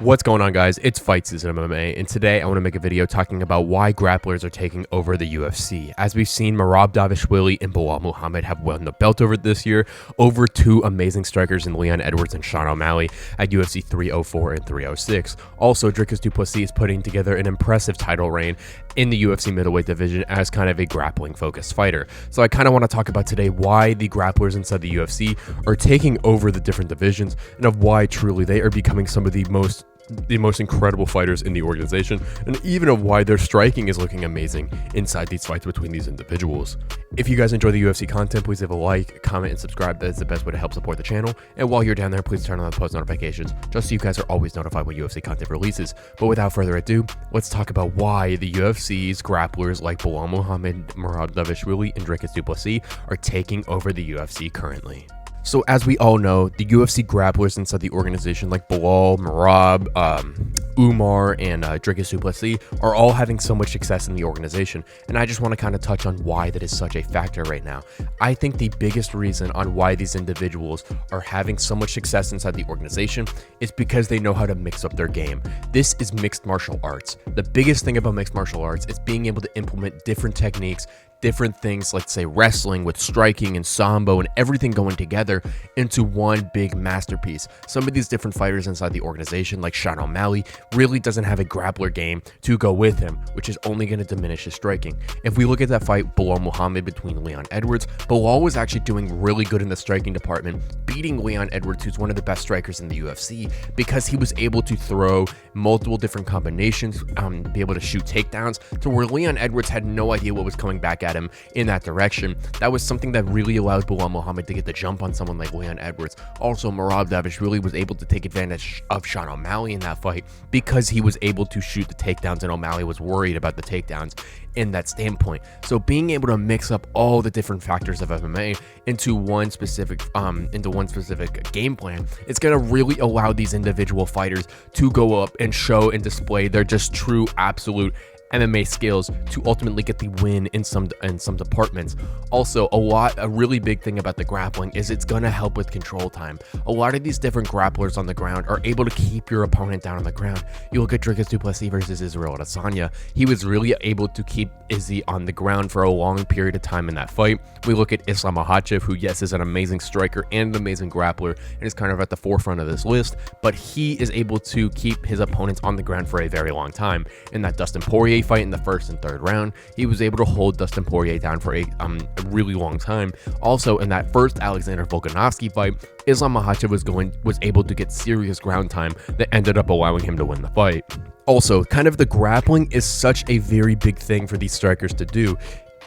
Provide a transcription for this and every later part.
What's going on, guys? It's fight season MMA, and today I want to make a video talking about why grapplers are taking over the UFC. As we've seen, Merab Dvalishvili and Belal Muhammad have won the belt over this year over two amazing strikers in Leon Edwards and Sean O'Malley at UFC 304 and 306. Also, Dricus du Plessis is putting together an impressive title reign in the UFC middleweight division as kind of a grappling focused fighter. So I kind of want to talk about today why the grapplers inside the UFC are taking over the different divisions and of why truly they are becoming some of the most incredible fighters in the organization, and even of why their striking is looking amazing inside these fights between these individuals. If you guys enjoy the UFC content, please leave a like, comment, and subscribe. That is the best way to help support the channel. And while you're down there, please turn on the post notifications just so you guys are always notified when UFC content releases. But without further ado, let's talk about why the UFC's grapplers like Belal Muhammad, Merab Dvalishvili, and Dricus du Plessis are taking over the UFC currently. So as we all know, the UFC grapplers inside the organization like Belal, Merab, Umar, and Dricus du Plessis are all having so much success in the organization, and I just want to kind of touch on why that is such a factor right now. I think the biggest reason on why these individuals are having so much success inside the organization is because they know how to mix up their game. This is mixed martial arts. The biggest thing about mixed martial arts is being able to implement different techniques, different things, let's say wrestling with striking and sambo and everything going together into one big masterpiece. Some of these different fighters inside the organization, like Sean O'Malley, really doesn't have a grappler game to go with him, which is only going to diminish his striking. If we look at that fight, Belal Muhammad between Leon Edwards, Belal was actually doing really good in the striking department, beating Leon Edwards, who's one of the best strikers in the UFC, because he was able to throw multiple different combinations, be able to shoot takedowns, to where Leon Edwards had no idea what was coming back at him in that direction. That was something that really allowed Belal Muhammad to get the jump on someone like Leon Edwards. Also, Merab Dvalishvili was able to take advantage of Sean O'Malley in that fight because he was able to shoot the takedowns, and O'Malley was worried about the takedowns in that standpoint. So being able to mix up all the different factors of MMA into one specific game plan, it's going to really allow these individual fighters to go up and show and display their just true absolute MMA skills to ultimately get the win in some departments. Also, a really big thing about the grappling is it's going to help with control time. A lot of these different grapplers on the ground are able to keep your opponent down on the ground. You look at Dricus du Plessis versus Israel Adesanya, he was really able to keep Izzy on the ground for a long period of time in that fight. We look at Islam Makhachev, who yes is an amazing striker and an amazing grappler and is kind of at the forefront of this list, but he is able to keep his opponents on the ground for a very long time. In that Dustin Poirier fight in the first and third round, he was able to hold Dustin Poirier down for a really long time. Also, in that first Alexander Volkanovski fight, Islam Makhachev was able to get serious ground time that ended up allowing him to win the fight. Also, kind of the grappling is such a very big thing for these strikers to do.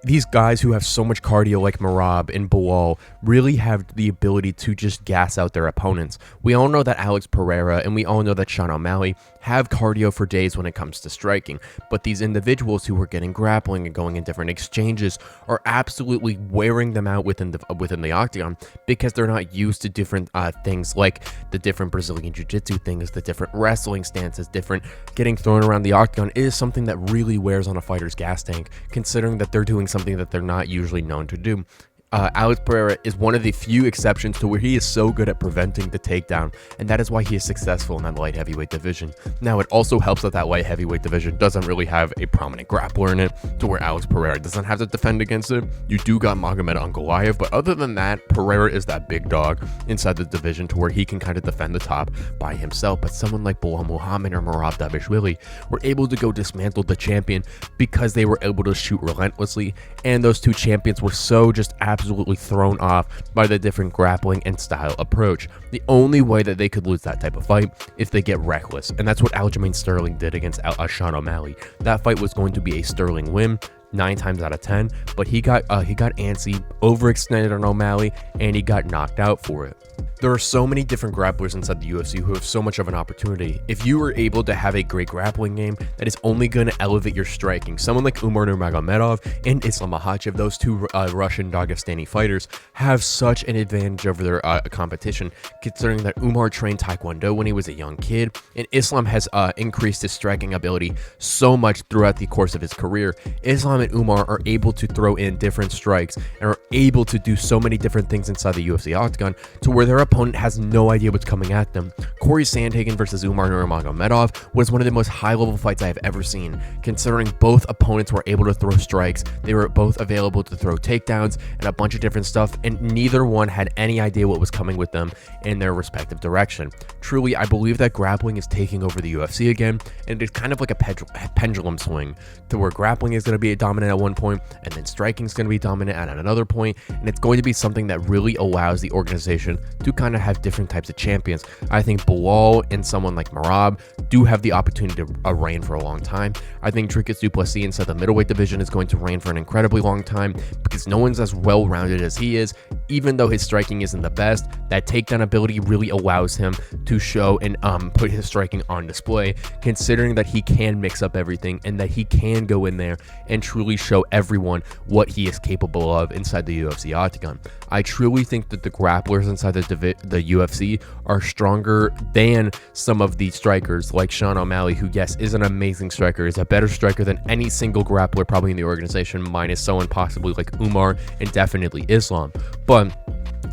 These guys who have so much cardio like Merab and Belal really have the ability to just gas out their opponents. We all know that Alex Pereira and we all know that Sean O'Malley have cardio for days when it comes to striking, but these individuals who are getting grappling and going in different exchanges are absolutely wearing them out within the octagon because they're not used to different things like the different Brazilian Jiu-Jitsu things, the different wrestling stances, different getting thrown around the octagon is something that really wears on a fighter's gas tank, considering that they're doing something that they're not usually known to do. Alex Pereira is one of the few exceptions to where he is so good at preventing the takedown, and that is why he is successful in that light heavyweight division. Now, it also helps that that light heavyweight division doesn't really have a prominent grappler in it, to where Alex Pereira doesn't have to defend against it. You do got Magomed Ankalaev, but other than that, Pereira is that big dog inside the division to where he can kind of defend the top by himself. But someone like Belal Muhammad or Merab Dvalishvili were able to go dismantle the champion because they were able to shoot relentlessly, and those two champions were so just absolutely thrown off by the different grappling and style approach. The only way that they could lose that type of fight if they get reckless, and that's what Aljamain Sterling did against Sean O'Malley. That fight was going to be a Sterling win 9 times out of 10, but he got antsy, overextended on O'Malley, and he got knocked out for it. There are so many different grapplers inside the UFC who have so much of an opportunity. If you were able to have a great grappling game, that is only going to elevate your striking. Someone like Umar Nurmagomedov and Islam Makhachev, those two Russian Dagestani fighters, have such an advantage over their competition, considering that Umar trained Taekwondo when he was a young kid, and Islam has increased his striking ability so much throughout the course of his career. Islam and Umar are able to throw in different strikes and are able to do so many different things inside the UFC octagon to where their opponent has no idea what's coming at them. Corey Sandhagen versus Umar Nurmagomedov was one of the most high-level fights I have ever seen, considering both opponents were able to throw strikes, they were both available to throw takedowns and a bunch of different stuff, and neither one had any idea what was coming with them in their respective direction. Truly, I believe that grappling is taking over the UFC again, and it's kind of like a pendulum swing, to where grappling is going to be dominant at one point, and then striking is going to be dominant at another point, and it's going to be something that really allows the organization to kind of have different types of champions. I think Belal and someone like Merab do have the opportunity to reign for a long time. I think Dricus du Plessis inside the middleweight division is going to reign for an incredibly long time, because no one's as well-rounded as he is. Even though his striking isn't the best, that takedown ability really allows him to show and put his striking on display, considering that he can mix up everything and that he can go in there and truly show everyone what he is capable of inside the UFC octagon. I truly think that the grapplers inside the UFC are stronger than some of the strikers like Sean O'Malley, who, yes, is an amazing striker, is a better striker than any single grappler probably in the organization, minus someone possibly like Umar and definitely Islam. But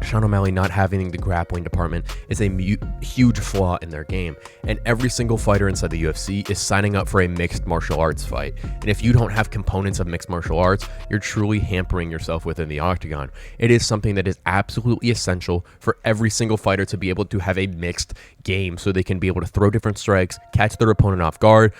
Sean O'Malley not having the grappling department is a huge flaw in their game, and every single fighter inside the UFC is signing up for a mixed martial arts fight, and if you don't have components of mixed martial arts, you're truly hampering yourself within the octagon. It is something that is absolutely essential for every single fighter to be able to have a mixed game, so they can be able to throw different strikes, catch their opponent off guard,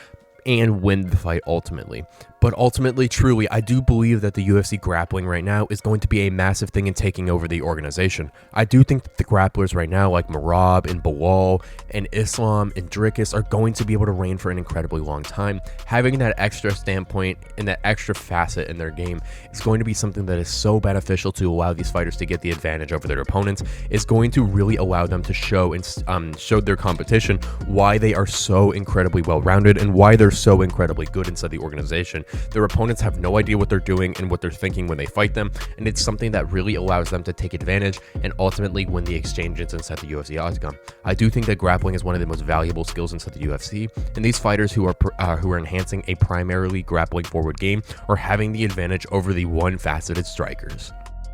and win the fight ultimately. But ultimately, truly, I do believe that the UFC grappling right now is going to be a massive thing in taking over the organization. I do think that the grapplers right now, like Merab and Belal and Islam and Dricus, are going to be able to reign for an incredibly long time. Having that extra standpoint and that extra facet in their game is going to be something that is so beneficial to allow these fighters to get the advantage over their opponents. It's going to really allow them to show and show their competition why they are so incredibly well-rounded and why they're so incredibly good inside the organization. Their opponents have no idea what they're doing and what they're thinking when they fight them, and it's something that really allows them to take advantage and ultimately win the exchanges inside the UFC octagon. I do think that grappling is one of the most valuable skills inside the UFC, and these fighters who are enhancing a primarily grappling forward game are having the advantage over the one-faceted strikers.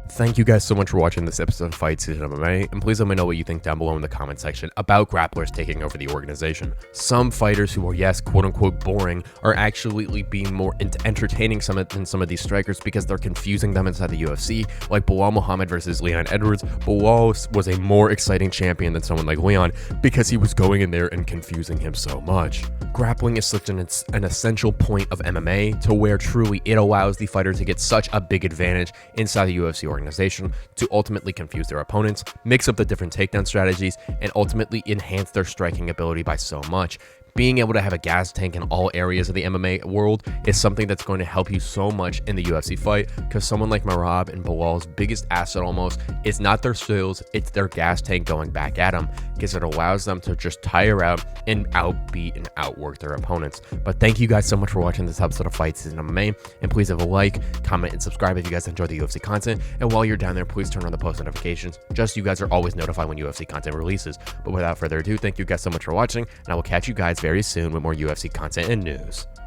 Thank you guys so much for watching this episode of Fight Season MMA, and please let me know what you think down below in the comment section about grapplers taking over the organization. Some fighters who are, yes, quote-unquote boring, are actually being more entertaining than some of these strikers because they're confusing them inside the UFC, like Belal Muhammad versus Leon Edwards. Belal was a more exciting champion than someone like Leon because he was going in there and confusing him so much. Grappling is such an essential point of MMA to where truly it allows the fighter to get such a big advantage inside the UFC organization to ultimately confuse their opponents, mix up the different takedown strategies, and ultimately enhance their striking ability by so much. Being able to have a gas tank in all areas of the MMA world is something that's going to help you so much in the UFC fight, because someone like Merab and Belal's biggest asset almost is not their skills, it's their gas tank going back at them, because it allows them to just tire out and outbeat and outwork their opponents. But thank you guys so much for watching this episode of Fight Season MMA, and please have a like, comment, and subscribe if you guys enjoy the UFC content, and while you're down there, please turn on the post notifications, just so you guys are always notified when UFC content releases. But without further ado, thank you guys so much for watching, and I will catch you guys very soon with more UFC content and news.